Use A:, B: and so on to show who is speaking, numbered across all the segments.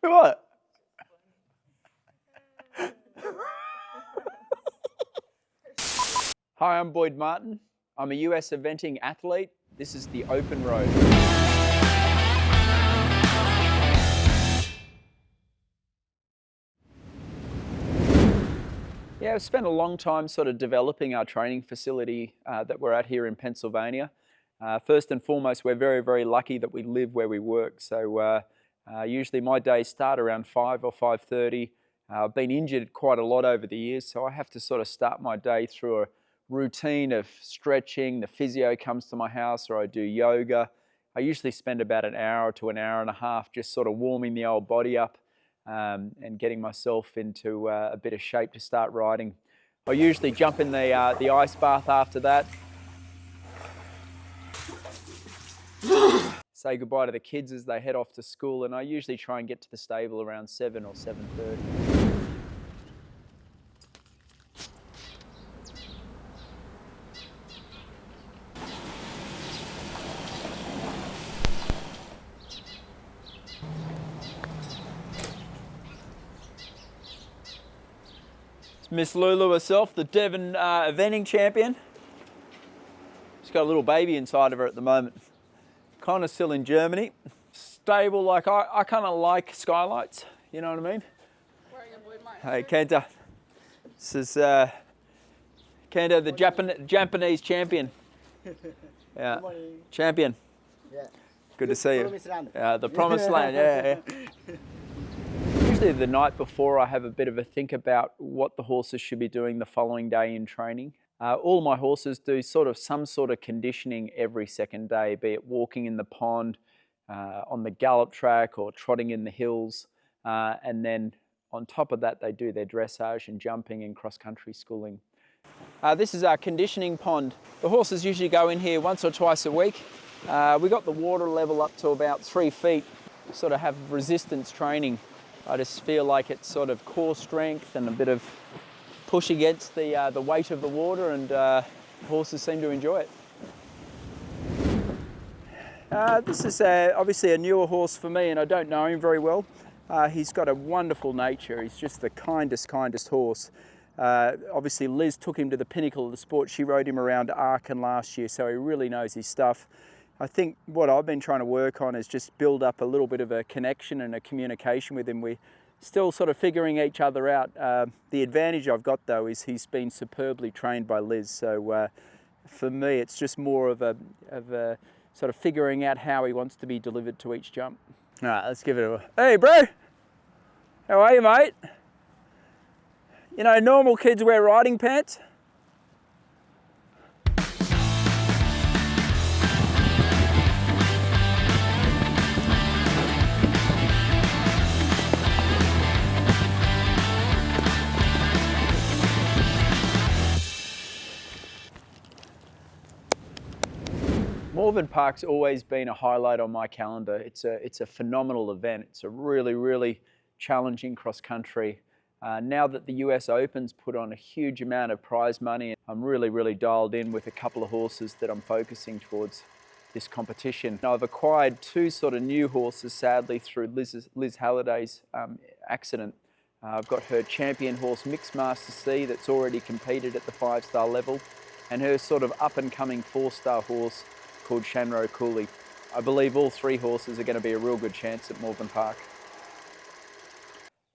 A: What? Hi, I'm Boyd Martin. I'm a US eventing athlete. This is the open road. Yeah, I've spent a long time sort of developing our training facility that we're at here in Pennsylvania. First and foremost, we're very, very lucky that we live where we work. So usually my days start around 5 or 5:30. I've been injured quite a lot over the years, so I have to sort of start my day through a routine of stretching. The physio comes to my house, or I do yoga. I usually spend about an hour to an hour and a half just sort of warming the old body up and getting myself into a bit of shape to start riding. I usually jump in the ice bath after that. Say goodbye to the kids as they head off to school, and I usually try and get to the stable around 7 or 7:30. It's Miss Lulu herself, the Devon eventing champion. She's got a little baby inside of her at the moment. Kind of still in Germany. Stable, like I kind of like skylights, you know what I mean? Hey, Kenta. This is Kenta, the Japanese champion. Yeah, champion.
B: Yeah.
A: Good to see you.
B: Promised land.
A: The promised land, yeah. Usually the night before I have a bit of a think about what the horses should be doing the following day in training. All my horses do some sort of conditioning every second day, be it walking in the pond, on the gallop track, or trotting in the hills. And then on top of that, they do their dressage and jumping and cross-country schooling. This is our conditioning pond. The horses usually go in here once or twice a week. We got the water level up to about 3 feet, sort of have resistance training. I just feel like it's sort of core strength and a bit of push against the weight of the water, and horses seem to enjoy it. This is obviously a newer horse for me, and I don't know him very well. He's got a wonderful nature. He's just the kindest horse. Obviously Liz took him to the pinnacle of the sport. She rode him around Aachen last year, so he really knows his stuff. I think what I've been trying to work on is just build up a little bit of a connection and a communication with him. We're still sort of figuring each other out. The advantage I've got though is he's been superbly trained by Liz, so for me it's just more of a sort of figuring out how he wants to be delivered to each jump. All right, let's give it a... Hey bro! How are you, mate? You know, normal kids wear riding pants. Morven Park's always been a highlight on my calendar. It's a phenomenal event. It's a really challenging cross country. Now that the US Open's put on a huge amount of prize money, I'm really dialed in with a couple of horses that I'm focusing towards this competition. Now, I've acquired 2 sort of new horses, sadly, through Liz Halliday's accident. I've got her champion horse, Mixmaster C, that's already competed at the 5-star level, and her sort of up-and-coming 4-star horse called Shanro Cooley. I believe all 3 horses are going to be a real good chance at Morven Park.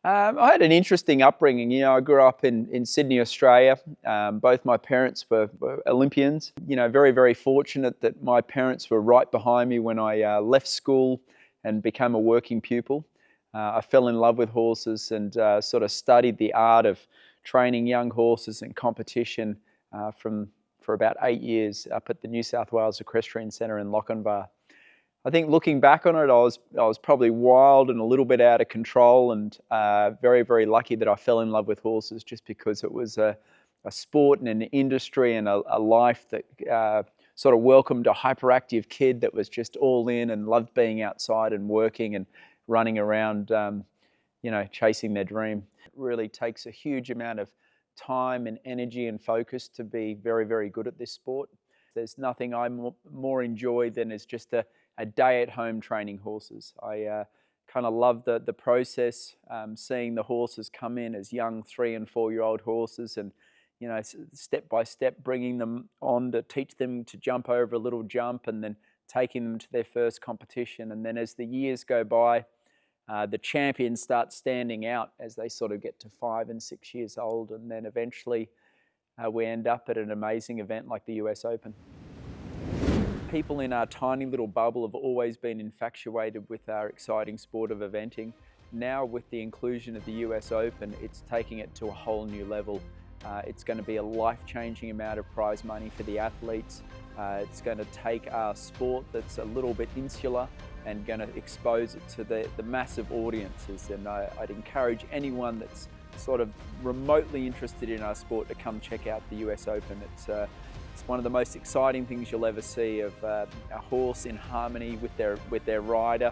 A: I had an interesting upbringing. You know, I grew up in Sydney, Australia. Both my parents were Olympians. You know, very fortunate that my parents were right behind me when I left school and became a working pupil. I fell in love with horses and sort of studied the art of training young horses in competition for about 8 years up at the New South Wales Equestrian Centre in Lochinvar. I think looking back on it, I was probably wild and a little bit out of control, and very lucky that I fell in love with horses, just because it was a sport and an industry and a life that sort of welcomed a hyperactive kid that was just all in and loved being outside and working and running around, you know, chasing their dream. It really takes a huge amount of time and energy and focus to be very good at this sport. There's nothing I more enjoy than is just a day at home training horses. I kind of love the process, seeing the horses come in as young 3 and 4 year old horses, and step by step bringing them on to teach them to jump over a little jump, and then taking them to their first competition. And then as the years go by, the champions start standing out as they sort of get to 5 and 6 years old, and then eventually we end up at an amazing event like the US Open. People in our tiny little bubble have always been infatuated with our exciting sport of eventing. Now with the inclusion of the US Open, it's taking it to a whole new level. It's going to be a life-changing amount of prize money for the athletes. It's going to take our sport that's a little bit insular and going to expose it to the massive audiences. And I'd encourage anyone that's sort of remotely interested in our sport to come check out the US Open. It's one of the most exciting things you'll ever see, of a horse in harmony with their rider,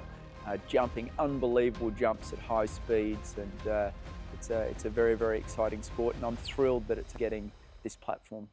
A: jumping unbelievable jumps at high speeds, and it's a very, very exciting sport, and I'm thrilled that it's getting this platform.